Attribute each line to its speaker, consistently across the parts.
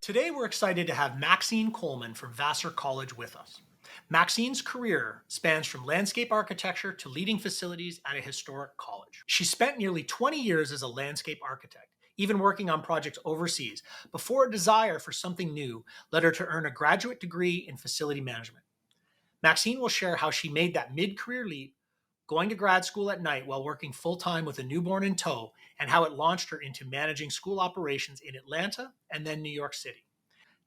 Speaker 1: Today, we're excited to have Maxine Coleman from Vassar College with us. Maxine's career spans from landscape architecture to leading facilities at a historic college. She spent nearly 20 years as a landscape architect, even working on projects overseas, before a desire for something new led her to earn a graduate degree in facility management. Maxine will share how she made that mid-career leap, going to grad school at night while working full-time with a newborn in tow, and how it launched her into managing school operations in Atlanta and then New York City.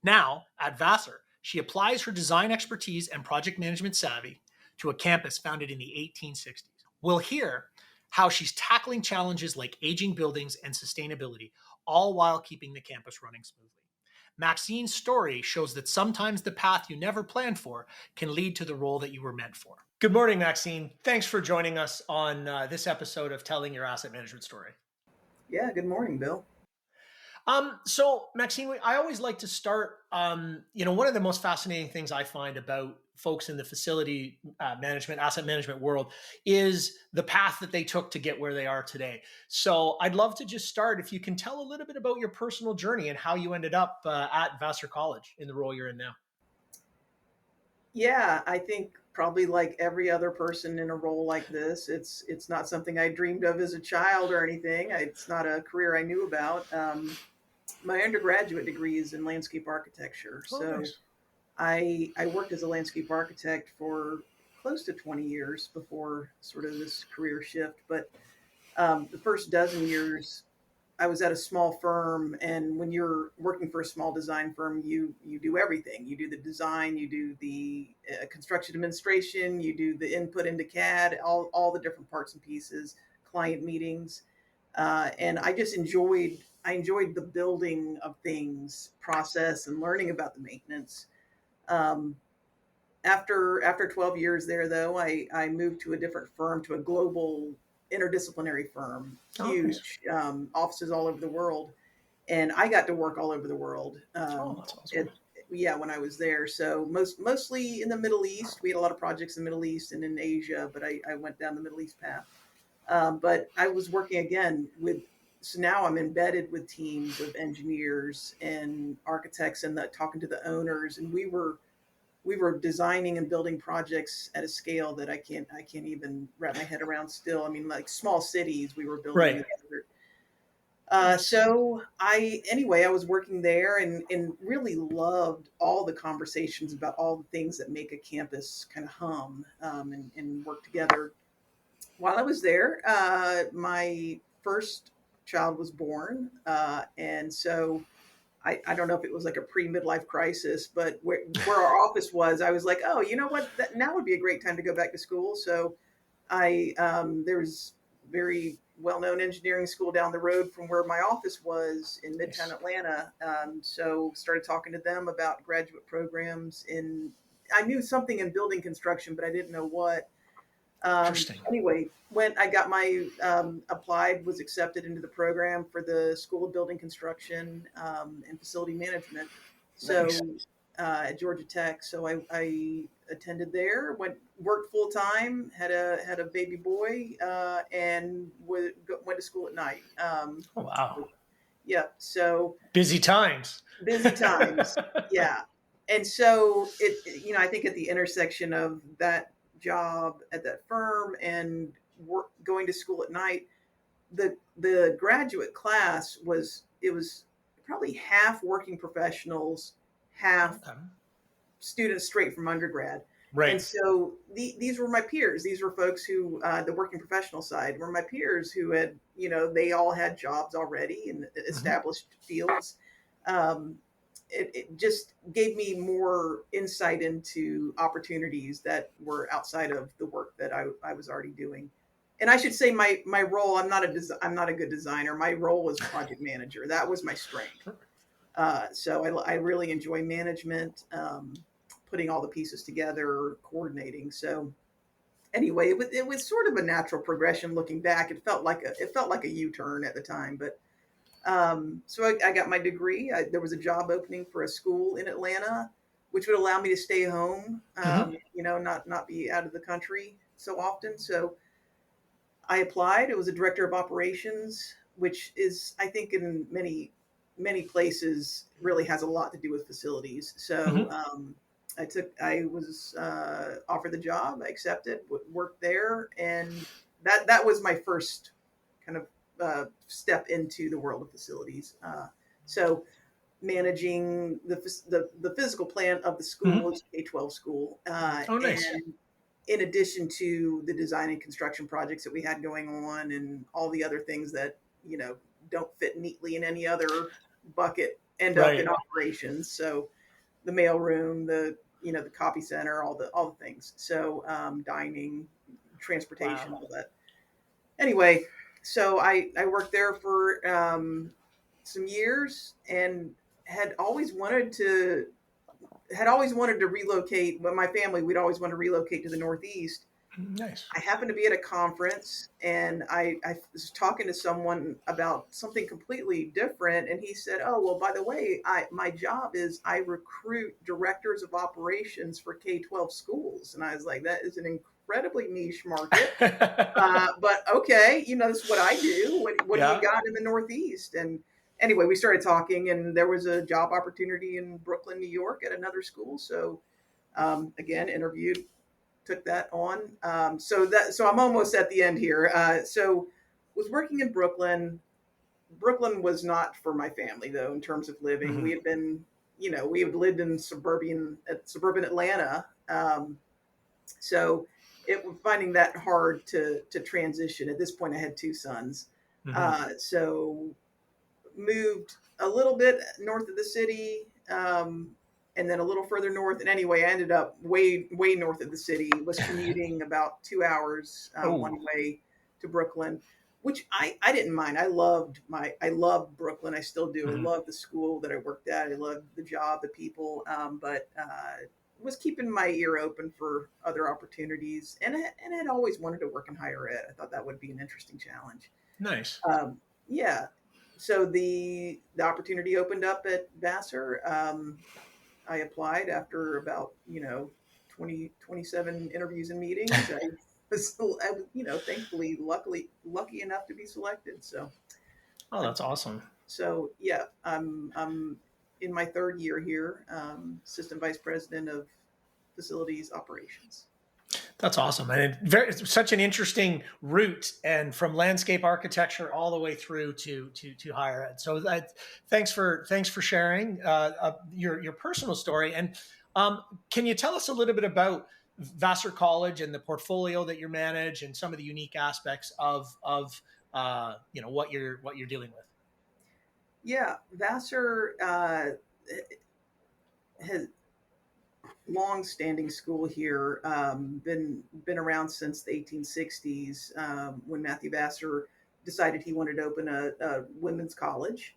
Speaker 1: Now, at Vassar, she applies her design expertise and project management savvy to a campus founded in the 1860s. We'll hear how she's tackling challenges like aging buildings and sustainability, all while keeping the campus running smoothly. Maxine's story shows that sometimes the path you never planned for can lead to the role that you were meant for. Good morning, Maxine. Thanks for joining us on this episode of Telling Your Asset Management Story.
Speaker 2: Yeah, good morning, Bill.
Speaker 1: So Maxine, I always like to start, one of the most fascinating things I find about folks in the facility management, asset management world is the path that they took to get where they are today. So I'd love to just start, if you can tell a little bit about your personal journey and how you ended up at Vassar College in the role you're in now.
Speaker 2: Yeah, I think probably like every other person in a role like this, it's not something I dreamed of as a child or anything. It's not a career I knew about. My undergraduate degree is in landscape architecture. So
Speaker 1: Nice.
Speaker 2: I worked as a landscape architect for close to 20 years before sort of this career shift. But the first dozen years, I was at a small firm, and when you're working for a small design firm, you do everything. You do the design, you do the construction administration, you do the input into CAD, all the different parts and pieces, client meetings, and I enjoyed the building of things, process, and learning about the maintenance. Um, after 12 years there, though, I moved to a different firm, to a global interdisciplinary firm, huge offices all over the world. And I got to work all over the world.
Speaker 1: That's awesome.
Speaker 2: When I was there. So mostly in the Middle East. We had a lot of projects in the Middle East and in Asia, but I went down the Middle East path. But I was working again so now I'm embedded with teams of engineers and architects and talking to the owners. And we were designing and building projects at a scale that I can't even wrap my head around still. I mean, like small cities we were building together. So I was working there and really loved all the conversations about all the things that make a campus kind of hum and work together. While I was there, my first child was born. And so I don't know if it was like a pre-midlife crisis, but where our office was, I was like, oh, you know what? Now would be a great time to go back to school. So there was very well-known engineering school down the road from where my office was in Midtown Atlanta. So started talking to them about graduate programs I knew something in building construction, but I didn't know what. Anyway, when I got my applied, was accepted into the program for the School of Building Construction and Facility Management. So
Speaker 1: Nice.
Speaker 2: At Georgia Tech. So I attended there, worked full time, had a baby boy, and went to school at night.
Speaker 1: Wow.
Speaker 2: Yeah. So
Speaker 1: Busy times.
Speaker 2: Yeah. And so I think at the intersection of that job at that firm and going to school at night, the graduate class was probably half working professionals, half students straight from undergrad.
Speaker 1: Right.
Speaker 2: And so these were my peers. These were folks who, the working professional side, were my peers who had, they all had jobs already in established fields. It just gave me more insight into opportunities that were outside of the work that I was already doing. And I should say my role, I'm not a good designer. My role was project manager. That was my strength. So I really enjoy management, putting all the pieces together, coordinating. So anyway, it was sort of a natural progression looking back. It felt like a U-turn at the time, but so I got my degree. There was a job opening for a school in Atlanta, which would allow me to stay home, not be out of the country so often. So I applied. It was a director of operations, which is, I think, in many places, really has a lot to do with facilities. So
Speaker 1: Hmm.
Speaker 2: I was offered the job. I accepted, worked there, and that was my first kind of step into the world of facilities. So managing the physical plant of the school,
Speaker 1: Hmm.
Speaker 2: it's K-12 school,
Speaker 1: Oh, nice.
Speaker 2: and in addition to the design and construction projects that we had going on and all the other things that, you know, don't fit neatly in any other bucket end up in
Speaker 1: Right.
Speaker 2: operations. So the mail room, the copy center, all the things. So dining, transportation,
Speaker 1: Wow.
Speaker 2: all that. Anyway, so I worked there for some years and had always wanted to relocate. But my family, we'd always wanted to relocate to the Northeast.
Speaker 1: Nice.
Speaker 2: I happened to be at a conference and I was talking to someone about something completely different. And he said, "Oh, well, by the way, my job is I recruit directors of operations for K-12 schools." And I was like, that is an incredibly niche market. But okay, this is what I do. What do you
Speaker 1: Yeah.
Speaker 2: got in the Northeast? And anyway, we started talking, and there was a job opportunity in Brooklyn, New York at another school. So again, interviewed, took that on. So I'm almost at the end here. So was working in Brooklyn. Brooklyn was not for my family though in terms of living.
Speaker 1: Hmm.
Speaker 2: We had been, we had lived in suburban Atlanta. So it was finding that hard to transition. At this point, I had two sons.
Speaker 1: Hmm.
Speaker 2: So moved a little bit north of the city, and then a little further north. And anyway, I ended up way north of the city. Was commuting about 2 hours one
Speaker 1: Oh.
Speaker 2: way to Brooklyn, which I didn't mind. I loved Brooklyn. I still do. I
Speaker 1: Hmm.
Speaker 2: love the school that I worked at. I loved the job, the people. But was keeping my ear open for other opportunities, and had always wanted to work in higher ed. I thought that would be an interesting challenge.
Speaker 1: Nice.
Speaker 2: Yeah. So the opportunity opened up at Vassar. I applied after about 27 interviews and meetings. I was thankfully lucky enough to be selected. So
Speaker 1: Oh, that's awesome.
Speaker 2: yeah, I'm in my third year here, assistant vice president of facilities operations.
Speaker 1: That's awesome, and it's such an interesting route, and from landscape architecture all the way through to higher ed. So thanks for sharing your personal story. And can you tell us a little bit about Vassar College and the portfolio that you manage, and some of the unique aspects of what you're dealing with?
Speaker 2: Yeah, Vassar has long-standing school here, been around since the 1860s, when Matthew Vassar decided he wanted to open a women's college.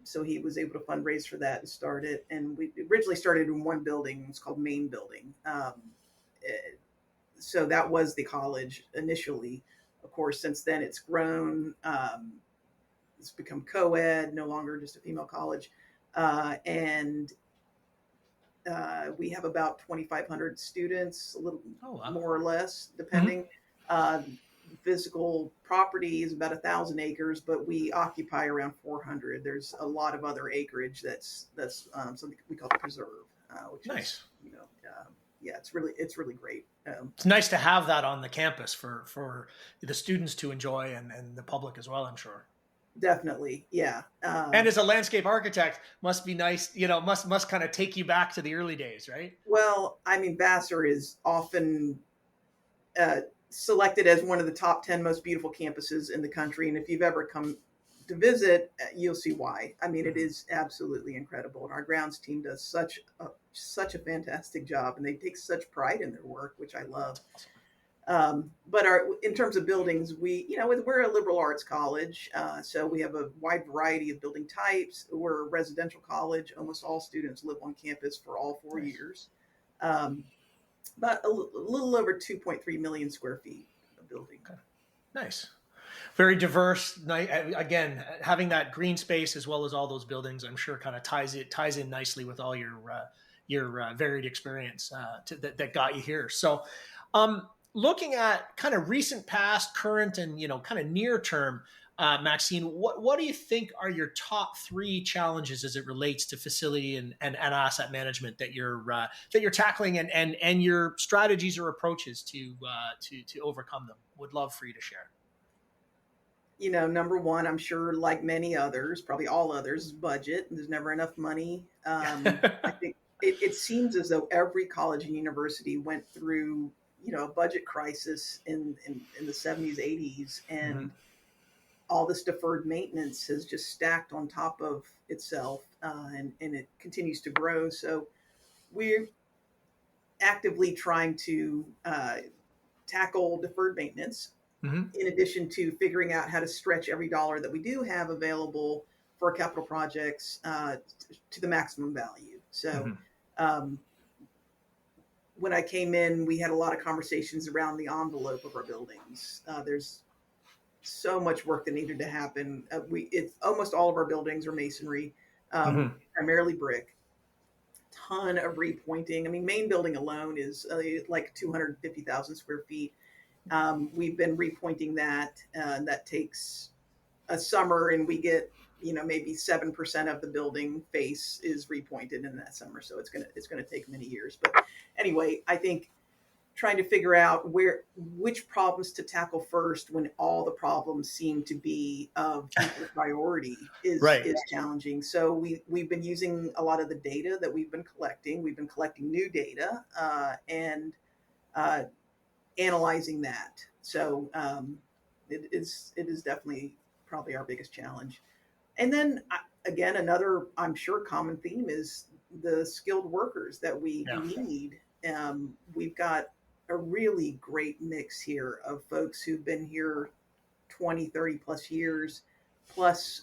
Speaker 2: So he was able to fundraise for that and start it. And we originally started in one building. It's called Main Building. Eh, so that was the college initially. Of course, since then it's grown. It's become co-ed, no longer just a female college. And we have about 2,500 students, a little
Speaker 1: Oh, wow.
Speaker 2: more or less,
Speaker 1: Hmm.
Speaker 2: depending. Uh, Physical property is about 1,000 acres, but we occupy around 400. There's a lot of other acreage that's something we call the preserve, which is
Speaker 1: Nice.
Speaker 2: yeah, it's really great.
Speaker 1: It's nice to have that on the campus for the students to enjoy, and the public as well, I'm sure.
Speaker 2: Definitely, yeah.
Speaker 1: And as a landscape architect, must be nice, must kind of take you back to the early days, right?
Speaker 2: Well, I mean, Vassar is often uh, selected as one of the top 10 most beautiful campuses in the country. And if you've ever come to visit, you'll see why. I mean, it
Speaker 1: Mhm.
Speaker 2: is absolutely incredible. And our grounds team does such a fantastic job, and they take such pride in their work, which I love.
Speaker 1: That's awesome.
Speaker 2: But in terms of buildings, we're a liberal arts college, so we have a wide variety of building types. We're a residential college. Almost all students live on campus for all 4
Speaker 1: Nice.
Speaker 2: years. Um, but a little over 2.3 million square feet of building.
Speaker 1: Okay. Nice. Very diverse. Again, having that green space as well as all those buildings, I'm sure kind of ties in nicely with all your varied experience that got you here. So, um, looking at kind of recent past, current, and kind of near term, Maxine, what do you think are your top three challenges as it relates to facility and asset management that you're tackling, and your strategies or approaches to overcome them? Would love for you to share.
Speaker 2: Number one, I'm sure, like many others, probably all others, is budget. There's never enough money. I think it seems as though every college and university went through, a budget crisis in the 70s, 80s,
Speaker 1: Mhm.
Speaker 2: and all this deferred maintenance has just stacked on top of itself, and it continues to grow. So we're actively trying to tackle deferred maintenance
Speaker 1: Mhm.
Speaker 2: in addition to figuring out how to stretch every dollar that we do have available for capital projects to the maximum value. So
Speaker 1: Mhm.
Speaker 2: um, when I came in, we had a lot of conversations around the envelope of our buildings. There's so much work that needed to happen. It's almost all of our buildings are masonry,
Speaker 1: Mhm.
Speaker 2: primarily brick. Ton of repointing. I mean, main building alone is like 250,000 square feet. We've been repointing that. That takes a summer, and we get maybe 7% of the building face is repointed in that summer. So it's gonna take many years. But anyway, I think trying to figure out which problems to tackle first when all the problems seem to be of equal priority is
Speaker 1: Right.
Speaker 2: is challenging. So we've been using a lot of the data that we've been collecting. We've been collecting new data and uh, analyzing that. So it is definitely probably our biggest challenge. And then again, another I'm sure common theme is the skilled workers that we
Speaker 1: Yeah.
Speaker 2: need. We've got a really great mix here of folks who've been here 20, 30 plus years, plus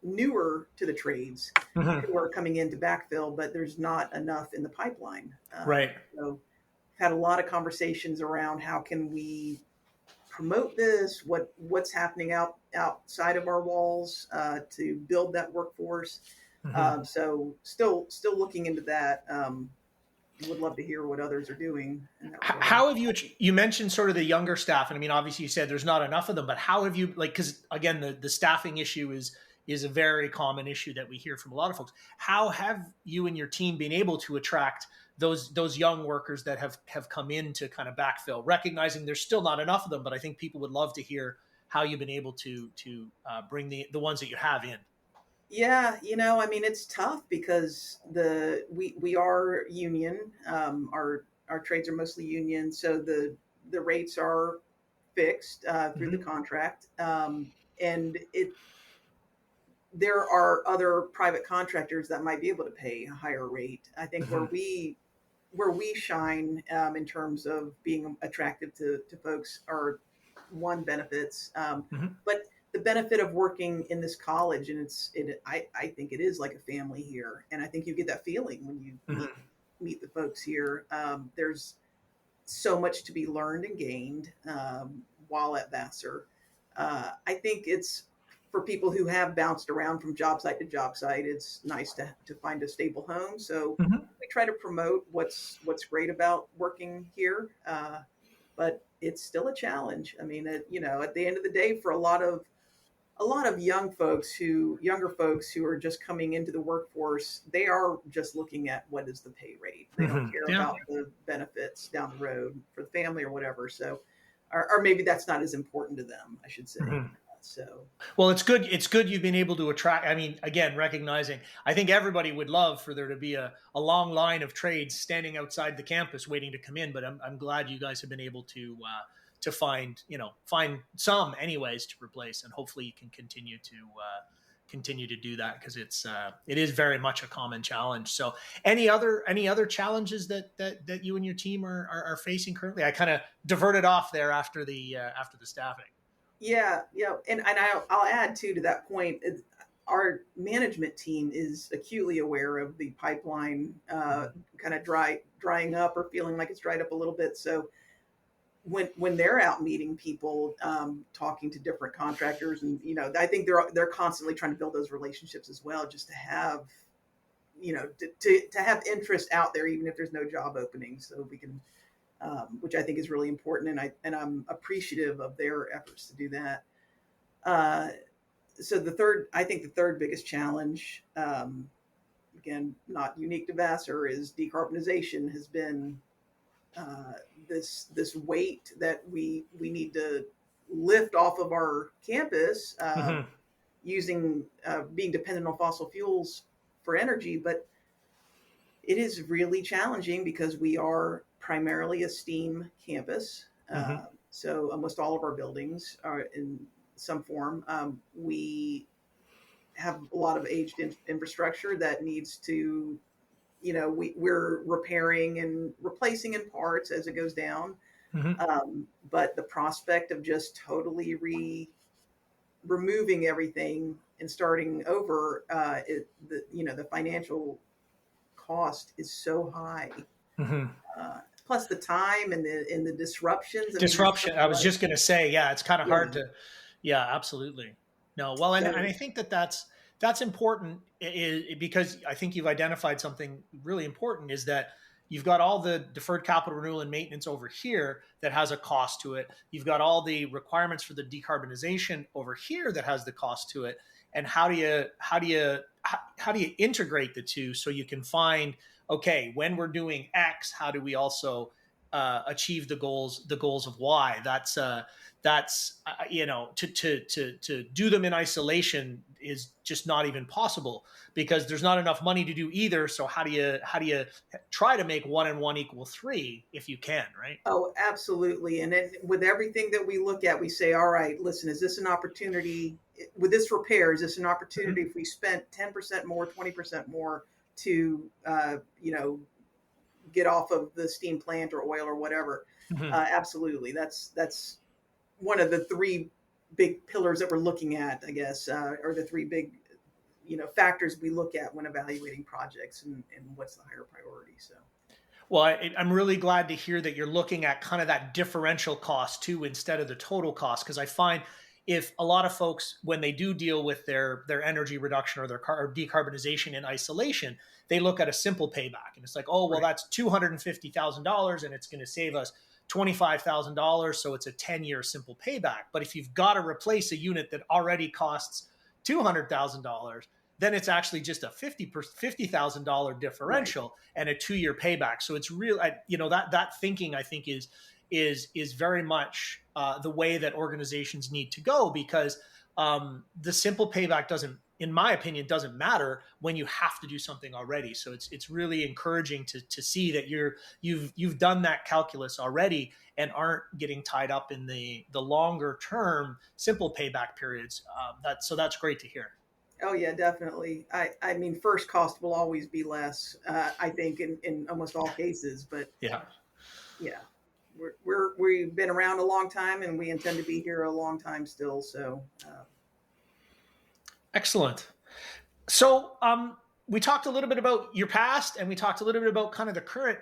Speaker 2: newer to the trades
Speaker 1: Mhm.
Speaker 2: who are coming in to backfill, but there's not enough in the pipeline.
Speaker 1: Right.
Speaker 2: So had a lot of conversations around how can we promote this, what's happening outside of our walls to build that workforce.
Speaker 1: Mhm.
Speaker 2: So still looking into that. Would love to hear what others are doing in that regard.
Speaker 1: How have you mentioned sort of the younger staff, and I mean, obviously you said there's not enough of them, but how have you, like, because again, the staffing issue is a very common issue that we hear from a lot of folks. How have you and your team been able to attract those young workers that have come in to kind of backfill, recognizing there's still not enough of them, but I think people would love to hear how you've been able to bring the ones that you have in.
Speaker 2: Yeah, I mean, it's tough because we are union. Our trades are mostly union, so the rates are fixed through the
Speaker 1: Hmm.
Speaker 2: contract, and there are other private contractors that might be able to pay a higher rate. I think
Speaker 1: Hmm.
Speaker 2: where we shine in terms of being attractive to folks are one benefits,
Speaker 1: Hmm.
Speaker 2: but the benefit of working in this college, and I think it is like a family here, and I think you get that feeling when you
Speaker 1: Hmm.
Speaker 2: meet the folks here. There's so much to be learned and gained while at Vassar. I think it's for people who have bounced around from job site to job site. It's nice to find a stable home. So
Speaker 1: Hmm.
Speaker 2: we try to promote what's great about working here, but it's still a challenge. I mean, at the end of the day, for a lot of younger folks who are just coming into the workforce, they are just looking at what is the pay rate. They don't
Speaker 1: Hmm.
Speaker 2: care
Speaker 1: Yeah.
Speaker 2: about the benefits down the road for the family or whatever. So, or maybe that's not as important to them, I should say.
Speaker 1: Hmm.
Speaker 2: So,
Speaker 1: Well, it's good. It's good you've been able to attract. I mean, again, recognizing, I think everybody would love for there to be a long line of trades standing outside the campus waiting to come in. But I'm glad you guys have been able to find some anyways to replace, and hopefully you can continue to do that, because it is very much a common challenge. So any other challenges that you and your team are facing currently? I kind of diverted off there after the staffing.
Speaker 2: yeah, yeah, and I'll add too to that point. Our management team is acutely aware of the pipeline kind of drying up or feeling like it's dried up a little bit. So when they're out meeting people, talking to different contractors, and I think they're constantly trying to build those relationships as well, just to have to have interest out there, even if there's no job opening, so we can which I think is really important, and I'm appreciative of their efforts to do that. Uh, so I think the third biggest challenge, again, not unique to Vassar, is decarbonization has been this weight that we need to lift off of our campus,
Speaker 1: Hmm.
Speaker 2: using being dependent on fossil fuels for energy. But it is really challenging because we are primarily a STEAM campus.
Speaker 1: Hmm.
Speaker 2: So almost all of our buildings are in some form. We have a lot of aged infrastructure that needs to, we're repairing and replacing in parts as it goes down.
Speaker 1: Hmm.
Speaker 2: But the prospect of just totally removing everything and starting over, the financial cost is so high.
Speaker 1: Hmm.
Speaker 2: Plus the time and the disruptions. I mean, there's so
Speaker 1: Disruption. I
Speaker 2: many
Speaker 1: was just going to say, yeah, it's kind of
Speaker 2: yeah.
Speaker 1: hard to, yeah, absolutely. No, well, and
Speaker 2: So
Speaker 1: I think that's important because I think you've identified something really important is that you've got all the deferred capital renewal and maintenance over here that has a cost to it. You've got all the requirements for the decarbonization over here that has the cost to it. And how do you integrate the two so you can find, okay, when we're doing X, how do we also achieve the goals of Y? To do them in isolation is just not even possible because there's not enough money to do either. So how do you try to make 1 and 1 equal 3 if you can, right?
Speaker 2: oh, absolutely. And then with everything that we look at, we say, all right, listen, is this an opportunity with this repair? Is this an opportunity
Speaker 1: Mm-hmm.
Speaker 2: if we spent 10% more, 20% more to, get off of the steam plant or oil or whatever?
Speaker 1: Mm-hmm.
Speaker 2: Absolutely. That's one of the three big pillars that we're looking at, I guess, or the three big, factors we look at when evaluating projects, and what's the higher priority. So.
Speaker 1: Well, I'm really glad to hear that you're looking at kind of that differential cost too instead of the total cost, because I find if a lot of folks, when they do deal with their energy reduction or or decarbonization in isolation, they look at a simple payback and it's like, oh well,
Speaker 2: Right.
Speaker 1: that's $250,000 and it's going to save us $25,000, so it's a 10-year simple payback. But if you've got to replace a unit that already costs $200,000, then it's actually just a $50,000
Speaker 2: Right.
Speaker 1: differential and a 2-year payback. So it's real, that thinking I think is very much the way that organizations need to go, because the simple payback doesn't, in my opinion, doesn't matter when you have to do something already. So it's really encouraging to see that you've done that calculus already and aren't getting tied up in the longer term simple payback periods. That's great to hear.
Speaker 2: Oh yeah, definitely. I mean, first cost will always be less. I think in almost all cases, but
Speaker 1: Yeah.
Speaker 2: yeah, we've been around a long time, and we intend to be here a long time still. So
Speaker 1: Excellent. So, we talked a little bit about your past, and we talked a little bit about kind of the current,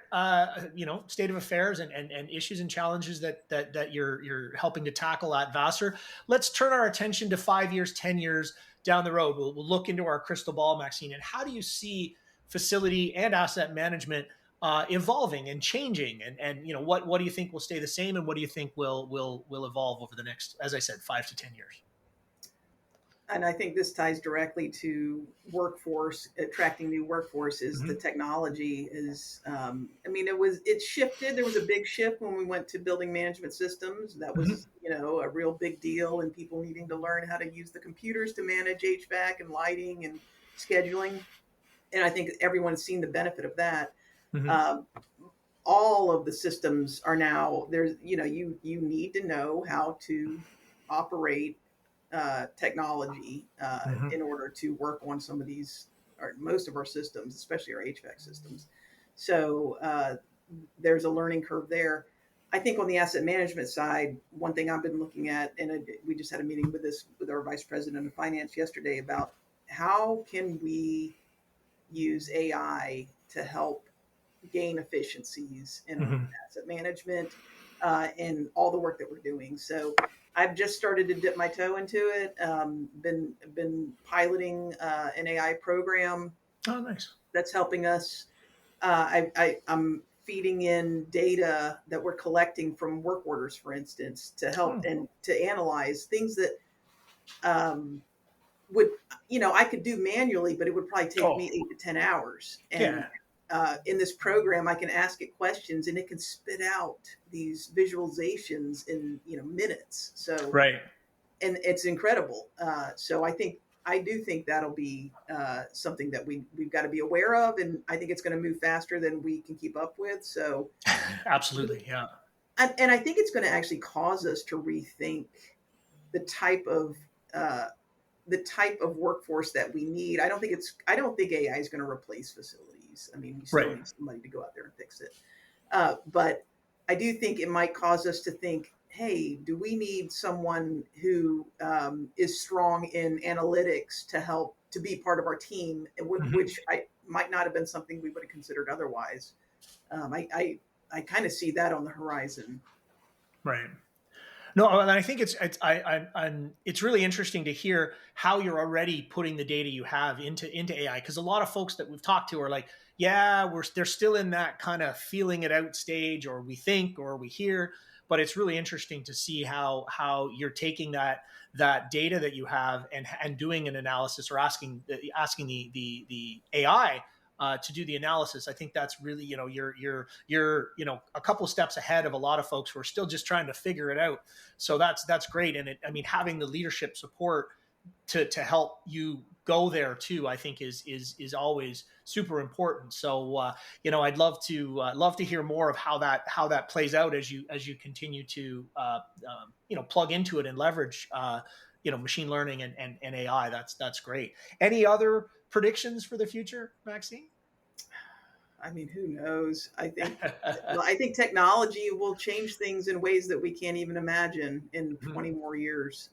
Speaker 1: state of affairs and issues and challenges that you're helping to tackle at Vassar. Let's turn our attention to 5 years, 10 years down the road. We'll look into our crystal ball, Maxine. And how do you see facility and asset management evolving and changing? And what do you think will stay the same, and what do you think will evolve over the next, as I said, 5 to 10 years?
Speaker 2: and I think this ties directly to workforce, attracting new workforce. Is the
Speaker 1: Mm-hmm.
Speaker 2: technology is, I mean, it shifted. There was a big shift when we went to building management systems. That
Speaker 1: Mm-hmm.
Speaker 2: was, a real big deal, and people needing to learn how to use the computers to manage HVAC and lighting and scheduling. And I think everyone's seen the benefit of that.
Speaker 1: Mm-hmm.
Speaker 2: Um, all of the systems are now there's, you need to know how to operate technology
Speaker 1: Mm-hmm.
Speaker 2: in order to work on some of these, or most of our systems, especially our HVAC systems. So there's a learning curve there. I think on the asset management side, one thing I've been looking at, and we just had a meeting with our vice president of finance yesterday about how can we use AI to help gain efficiencies in our
Speaker 1: Mm-hmm.
Speaker 2: asset management, and all the work that we're doing. So I've just started to dip my toe into it. Been piloting an AI program
Speaker 1: Oh, nice.
Speaker 2: that's helping us. I'm feeding in data that we're collecting from work orders, for instance, to help
Speaker 1: Hmm.
Speaker 2: and to analyze things that um, would, I could do manually, but it would probably take me
Speaker 1: Oh,
Speaker 2: 8 to 10 hours. And
Speaker 1: yeah.
Speaker 2: in this program, I can ask it questions and it can spit out these visualizations in, minutes. So,
Speaker 1: Right.
Speaker 2: and it's incredible. So I do think that'll be something that we've got to be aware of, and I think it's going to move faster than we can keep up with. So,
Speaker 1: Absolutely. Yeah.
Speaker 2: and I think it's going to actually cause us to rethink the type of uh, workforce that we need. I don't think AI is going to replace facilities. I mean, we still
Speaker 1: Right.
Speaker 2: need somebody to go out there and fix it. But I do think it might cause us to think, hey, do we need someone who is strong in analytics to help to be part of our team,
Speaker 1: Mhm.
Speaker 2: which I might not have been something we would have considered otherwise. I kind of see that on the horizon.
Speaker 1: Right. No, and I think it's really interesting to hear how you're already putting the data you have into AI, because a lot of folks that we've talked to are like, yeah, they're still in that kind of feeling it out stage, or we think, or we hear. But it's really interesting to see how you're taking that data that you have and doing an analysis, or asking the AI to do the analysis. I think that's really, you're a couple steps ahead of a lot of folks who are still just trying to figure it out. So that's great. And I mean, having the leadership support to help you go there too, I think is always super important. So I'd love to hear more of how that plays out as you continue to plug into it and leverage machine learning and AI. That's great. Any other predictions for the future, Maxine?
Speaker 2: I mean, who knows? I think technology will change things in ways that we can't even imagine in 20 more years,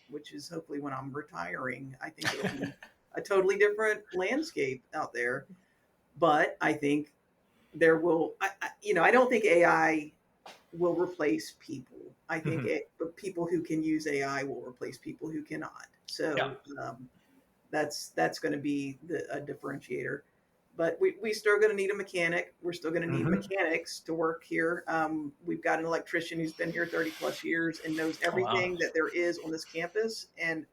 Speaker 2: which is hopefully when I'm retiring. I think it'll be a totally different landscape out there. But I think there will, I don't think AI will replace people. I think the people who can use AI will replace people who cannot.
Speaker 1: Yeah.
Speaker 2: So that's going to be a differentiator. But we still going to need a mechanic. We're still going to need
Speaker 1: Hmm.
Speaker 2: mechanics to work here. We've got an electrician who's been here 30 plus years and knows
Speaker 1: Oh, wow.
Speaker 2: everything that there is on this campus. And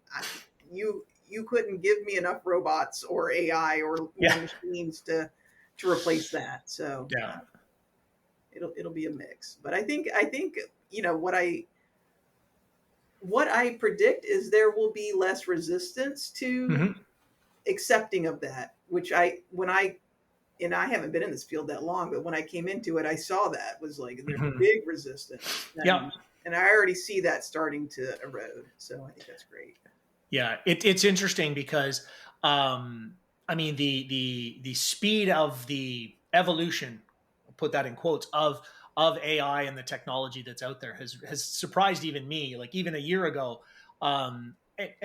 Speaker 2: you couldn't give me enough robots or AI or
Speaker 1: Yeah.
Speaker 2: machines to replace that. So
Speaker 1: Yeah.
Speaker 2: it'll be a mix. But I think what I predict is there will be less resistance to
Speaker 1: Hmm.
Speaker 2: accepting of that, which I haven't been in this field that long, but when I came into it, I saw that was like there's
Speaker 1: Hmm.
Speaker 2: big resistance,
Speaker 1: Yeah.
Speaker 2: and I already see that starting to erode. So I think that's great.
Speaker 1: Yeah, it's interesting because I mean the speed of the evolution, I'll put that in quotes, of AI and the technology that's out there has surprised even me. Like even a year ago, and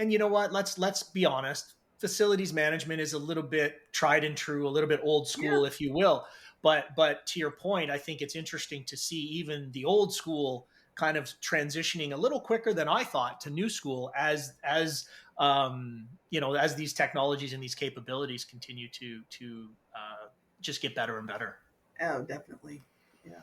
Speaker 1: you know what? Let's be honest. Facilities management is a little bit tried and true, a little bit old
Speaker 2: Yeah,
Speaker 1: school, if you will. But to your point, I think it's interesting to see even the old school kind of transitioning a little quicker than I thought to new school as these technologies and these capabilities continue to just get better and better.
Speaker 2: oh, definitely. Yeah,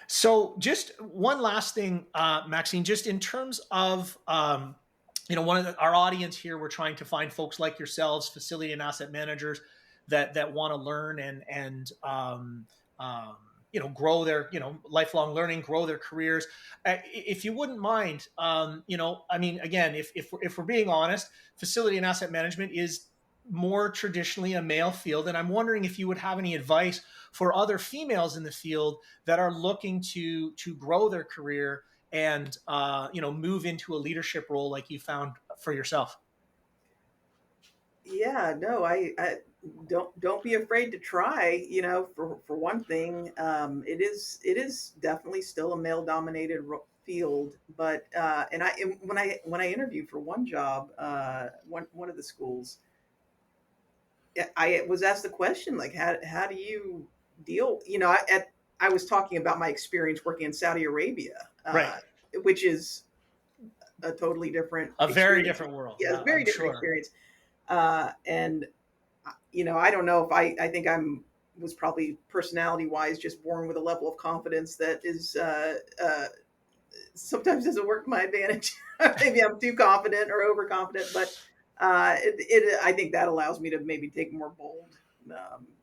Speaker 1: So, just one last thing, Maxine, just in terms of one of our audience here, we're trying to find folks like yourselves, facility and asset managers that want to learn and grow their lifelong learning, grow their careers. If you wouldn't mind, I mean, again, if we're being honest, facility and asset management is more traditionally a male field, and I'm wondering if you would have any advice for other females in the field that are looking to grow their career and move into a leadership role like you found for yourself.
Speaker 2: yeah. No, I don't be afraid to try. For one thing, it is definitely still a male dominated field, but and when I interviewed for one job, one of the schools, I was asked the question like, how do you deal? I was talking about my experience working in Saudi Arabia,
Speaker 1: Right.
Speaker 2: which is a totally different
Speaker 1: A very
Speaker 2: experience.
Speaker 1: different world.
Speaker 2: Yeah, it's
Speaker 1: Yeah,
Speaker 2: a very
Speaker 1: I'm
Speaker 2: different
Speaker 1: sure.
Speaker 2: experience. And I don't know if I think I'm was probably personality wise just born with a level of confidence that is sometimes doesn't work to my advantage. Maybe I'm too confident or overconfident, but I think that allows me to maybe take more bold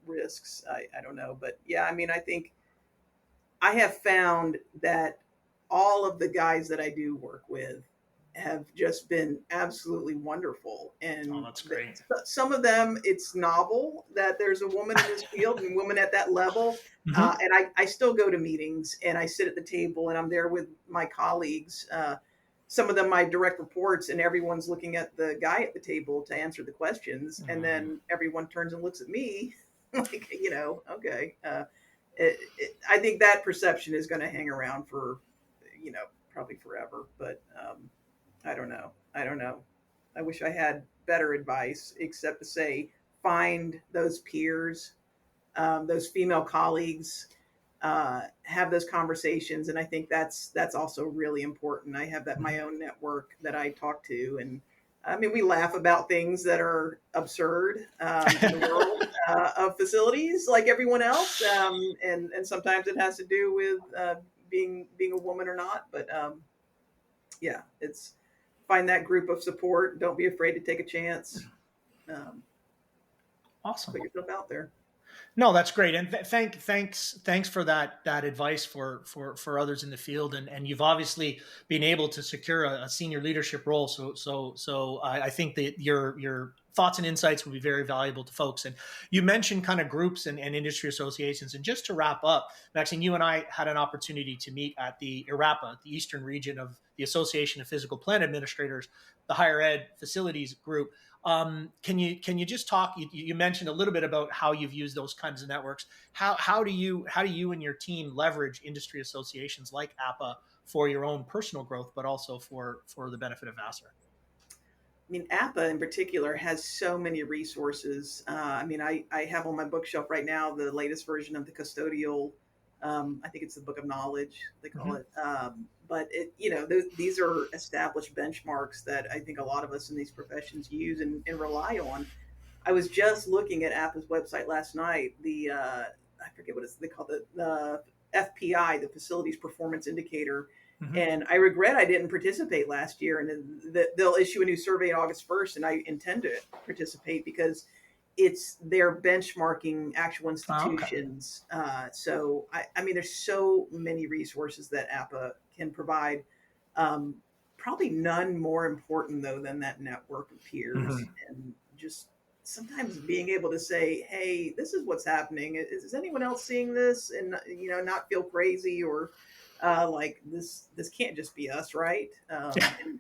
Speaker 2: risks. I don't know, but yeah, I mean, I think I have found that all of the guys that I do work with have just been absolutely wonderful.
Speaker 1: Oh,
Speaker 2: And
Speaker 1: that's great.
Speaker 2: some of them, it's novel that there's a woman in this field and woman at that level.
Speaker 1: Hmm.
Speaker 2: And I still go to meetings and I sit at the table and I'm there with my colleagues. Some of them my direct reports, and everyone's looking at the guy at the table to answer the questions. And then everyone turns and looks at me like, okay. I think that perception is going to hang around for, probably forever. But I don't know. I don't know. I wish I had better advice, except to say find those peers, those female colleagues, have those conversations, and I think that's also really important. I have that my own network that I talk to, and I mean we laugh about things that are absurd in the world of facilities, like everyone else, and sometimes it has to do with being a woman or not. But yeah, it's find that group of support. Don't be afraid to take a chance. Um,
Speaker 1: Awesome.
Speaker 2: put yourself out there.
Speaker 1: No, that's great, and thanks for that advice for others in the field, and you've obviously been able to secure a senior leadership role. So I think that your thoughts and insights will be very valuable to folks. And you mentioned kind of groups and industry associations. And just to wrap up, Maxine, you and I had an opportunity to meet at the IRAPA, the Eastern region of the Association of Physical Plant Administrators, the higher ed facilities group. Can you just talk? You mentioned a little bit about how you've used those kinds of networks. How do you and your team leverage industry associations like APA for your own personal growth, but also for the benefit of Vassar?
Speaker 2: I mean, APA in particular has so many resources. I mean, I have on my bookshelf right now the latest version of the custodial. I think it's the Book of Knowledge they call it. But these are established benchmarks that I think a lot of us in these professions use and rely on. I was just looking at APA's website last night. I forget what they call the FPI, the Facilities Performance Indicator.
Speaker 1: Mm-hmm.
Speaker 2: And I regret I didn't participate last year. And they'll issue a new survey on August 1st, and I intend to participate because it's their benchmarking actual institutions.
Speaker 1: Oh, okay.
Speaker 2: So I mean, there's so many resources that APA can provide. Probably none more important though than that network of peers,
Speaker 1: Mm-hmm.
Speaker 2: and just sometimes being able to say, "Hey, this is what's happening. Is anyone else seeing this?" And not feel crazy or like this can't just be us, right? And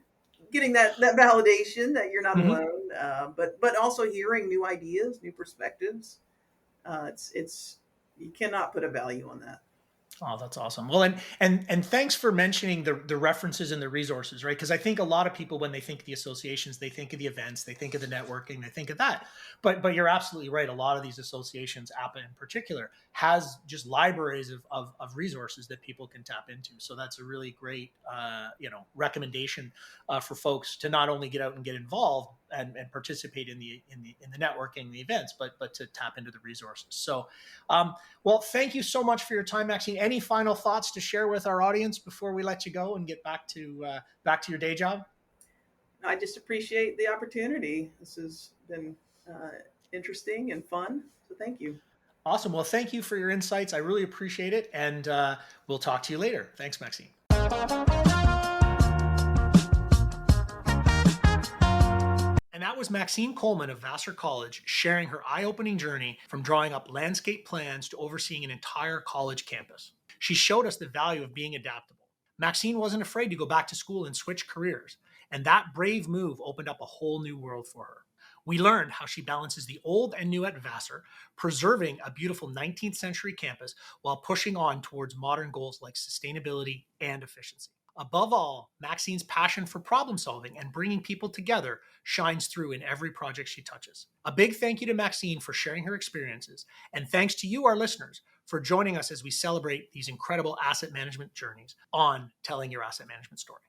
Speaker 2: getting that validation that you're not
Speaker 1: Mm-hmm.
Speaker 2: alone, but also hearing new ideas, new perspectives. It's you cannot put a value on that.
Speaker 1: Oh, that's awesome. Well, and thanks for mentioning the references and the resources, right? Because I think a lot of people, when they think of the associations, they think of the events, they think of the networking, they think of that. But you're absolutely right. A lot of these associations, APA in particular, has just libraries of resources that people can tap into. So that's a really great recommendation for folks to not only get out and get involved and participate in the networking, the events, but to tap into the resources. So well, thank you so much for your time, Maxine. Any final thoughts to share with our audience before we let you go and get back to your day job?
Speaker 2: I just appreciate the opportunity. This has been interesting and fun. So thank you.
Speaker 1: Awesome. Well, thank you for your insights. I really appreciate it. And we'll talk to you later. Thanks, Maxine. And that was Maxine Coleman of Vassar College sharing her eye-opening journey from drawing up landscape plans to overseeing an entire college campus. She showed us the value of being adaptable. Maxine wasn't afraid to go back to school and switch careers, and that brave move opened up a whole new world for her. We learned how she balances the old and new at Vassar, preserving a beautiful 19th century campus while pushing on towards modern goals like sustainability and efficiency. Above all, Maxine's passion for problem solving and bringing people together shines through in every project she touches. A big thank you to Maxine for sharing her experiences, and thanks to you, our listeners, for joining us as we celebrate these incredible asset management journeys on Telling Your Asset Management Story.